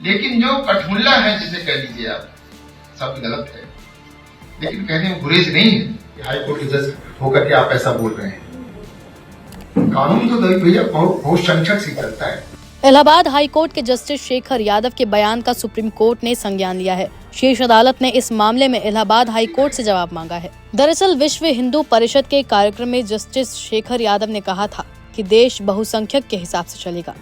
लेकिन जो कठमुल्ला है, जिसे कह लीजिए आप, शब्द गलत है, लेकिन कहने में गुरेज नहीं है कि हाई कोर्ट के जज होकर के आप ऐसा बोल रहे हैं। कानून तो भैया बहुत संकट से चलता है। इलाहाबाद हाई कोर्ट के जस्टिस शेखर यादव के बयान का सुप्रीम कोर्ट ने संज्ञान लिया है। शीर्ष अदालत ने इस मामले में इलाहाबाद हाई कोर्ट से जवाब मांगा है। दरअसल विश्व हिंदू परिषद के कार्यक्रम में जस्टिस शेखर यादव ने कहा था कि देश बहुसंख्यक के हिसाब से चलेगा।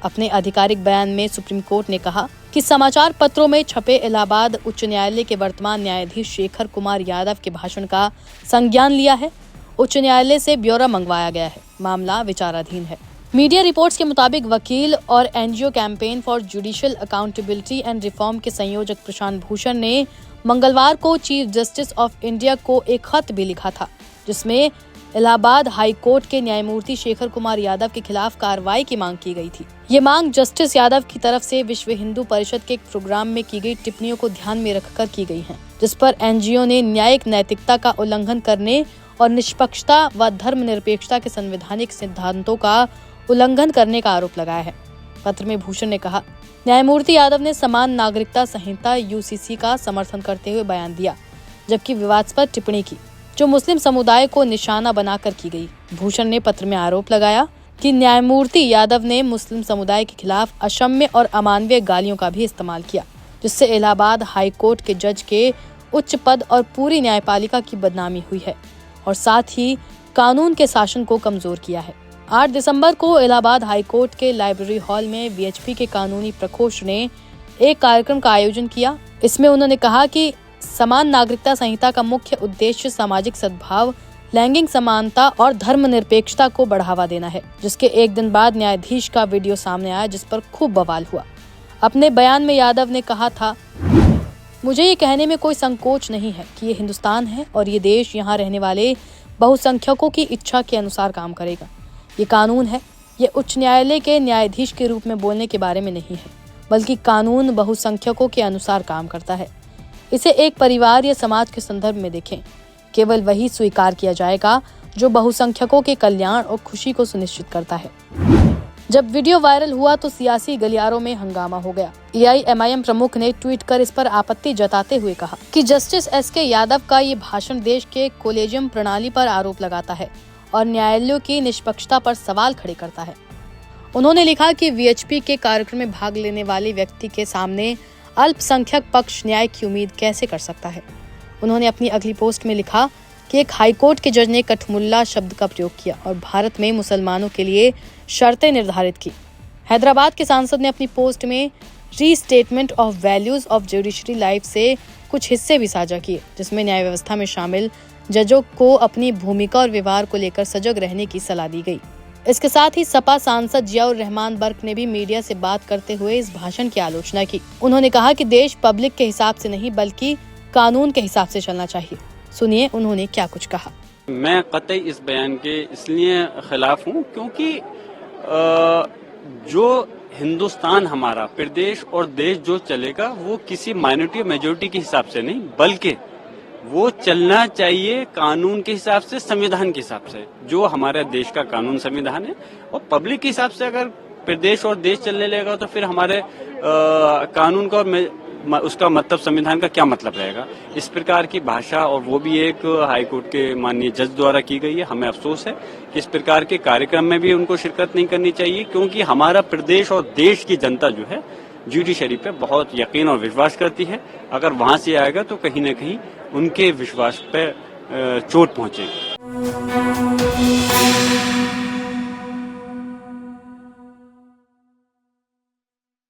अपने आधिकारिक बयान में सुप्रीम कोर्ट ने कहा कि समाचार पत्रों में छपे इलाहाबाद उच्च न्यायालय के वर्तमान न्यायाधीश शेखर कुमार यादव के भाषण का संज्ञान लिया है। उच्च न्यायालय से ब्यौरा मंगवाया गया है। मामला विचाराधीन है। मीडिया रिपोर्ट्स के मुताबिक वकील और NGO campaign for judicial accountability and reform के संयोजक प्रशांत भूषण ने मंगलवार को चीफ जस्टिस ऑफ इंडिया को एक खत भी लिखा था, जिसमें इलाहाबाद हाई कोर्ट के न्यायमूर्ति शेखर कुमार यादव के खिलाफ कार्रवाई की मांग की गई थी। ये मांग जस्टिस यादव की तरफ से विश्व हिंदू परिषद के एक प्रोग्राम में की गई टिप्पणियों को ध्यान में रखकर की गई है, जिस पर एनजीओ ने न्यायिक नैतिकता का उल्लंघन करने और निष्पक्षता व धर्मनिरपेक्षता के संवैधानिक सिद्धांतों का उल्लंघन करने का आरोप लगाया है। पत्र में भूषण ने कहा, न्यायमूर्ति यादव ने समान नागरिकता संहिता यूसीसी का समर्थन करते हुए बयान दिया, जबकि विवादास्पद टिप्पणी की जो मुस्लिम समुदाय को निशाना बनाकर की गई। भूषण ने पत्र में आरोप लगाया कि न्यायमूर्ति यादव ने मुस्लिम समुदाय के खिलाफ अक्षम्य और अमानवीय गालियों का भी इस्तेमाल किया, जिससे इलाहाबाद हाई कोर्ट के जज के उच्च पद और पूरी न्यायपालिका की बदनामी हुई है और साथ ही कानून के शासन को कमजोर किया है। 8 दिसंबर को इलाहाबाद हाई कोर्ट के लाइब्रेरी हॉल में वीएचपी के कानूनी प्रकोष्ठ ने एक कार्यक्रम का आयोजन किया। इसमें उन्होंने कहा कि समान नागरिकता संहिता का मुख्य उद्देश्य सामाजिक सद्भाव, लैंगिक समानता और धर्मनिरपेक्षता को बढ़ावा देना है, जिसके एक दिन बाद न्यायाधीश का वीडियो सामने आया, जिस पर खूब बवाल हुआ। अपने बयान में यादव ने कहा था, मुझे ये कहने में कोई संकोच नहीं है कि ये हिंदुस्तान है और ये देश यहाँ रहने वाले बहुसंख्यकों की इच्छा के अनुसार काम करेगा। ये कानून है। ये उच्च न्यायालय के न्यायाधीश के रूप में बोलने के बारे में नहीं है, बल्कि कानून बहुसंख्यकों के अनुसार काम करता है। इसे एक परिवार या समाज के संदर्भ में देखें। केवल वही स्वीकार किया जाएगा जो बहुसंख्यकों के कल्याण और खुशी को सुनिश्चित करता है। जब वीडियो वायरल हुआ तो सियासी गलियारों में हंगामा हो गया। एआईएमआईएम प्रमुख ने ट्वीट कर इस पर आपत्ति जताते हुए कहा कि जस्टिस एसके यादव का ये भाषण देश के कोलेजियम प्रणाली पर आरोप लगाता है और न्यायालयों की निष्पक्षता पर सवाल खड़े करता है। उन्होंने लिखा कि वीएचपी के कार्यक्रम में भाग लेने वाले व्यक्ति के सामने अल्पसंख्यक पक्ष न्याय की उम्मीद कैसे कर सकता है। उन्होंने अपनी अगली पोस्ट में लिखा कि एक हाईकोर्ट के जज ने कठमुल्ला शब्द का प्रयोग किया और भारत में मुसलमानों के लिए शर्तें निर्धारित की। हैदराबाद के सांसद ने अपनी पोस्ट में restatement of values of judiciary life से कुछ हिस्से भी साझा किए, जिसमें न्याय व्यवस्था में शामिल जजों को अपनी भूमिका और व्यवहार को लेकर सजग रहने की सलाह दी गई। इसके साथ ही सपा सांसद जियाउर रहमान बर्क ने भी मीडिया से बात करते हुए इस भाषण की आलोचना की। उन्होंने कहा कि देश पब्लिक के हिसाब से नहीं बल्कि कानून के हिसाब से चलना चाहिए। सुनिए उन्होंने क्या कुछ कहा। मैं कतई इस बयान के इसलिए खिलाफ हूँ क्योंकि जो हिंदुस्तान हमारा प्रदेश और देश जो चलेगा वो किसी माइनॉरिटी और मेजोरिटी के हिसाब से नहीं, बल्कि वो चलना चाहिए कानून के हिसाब से, संविधान के हिसाब से। जो हमारे देश का कानून संविधान है और पब्लिक के हिसाब से अगर प्रदेश और देश चलने लगेगा तो फिर हमारे कानून का और उसका मतलब संविधान का क्या मतलब रहेगा। इस प्रकार की भाषा और वो भी एक हाईकोर्ट के माननीय जज द्वारा की गई है। हमें अफसोस है कि इस प्रकार के कार्यक्रम में भी उनको शिरकत नहीं करनी चाहिए, क्योंकि हमारा प्रदेश और देश की जनता जो है जुडिशरी पे बहुत यकीन और विश्वास करती है। अगर वहां से आएगा तो कहीं न कहीं उनके विश्वास पे चोट पहुंचेगी।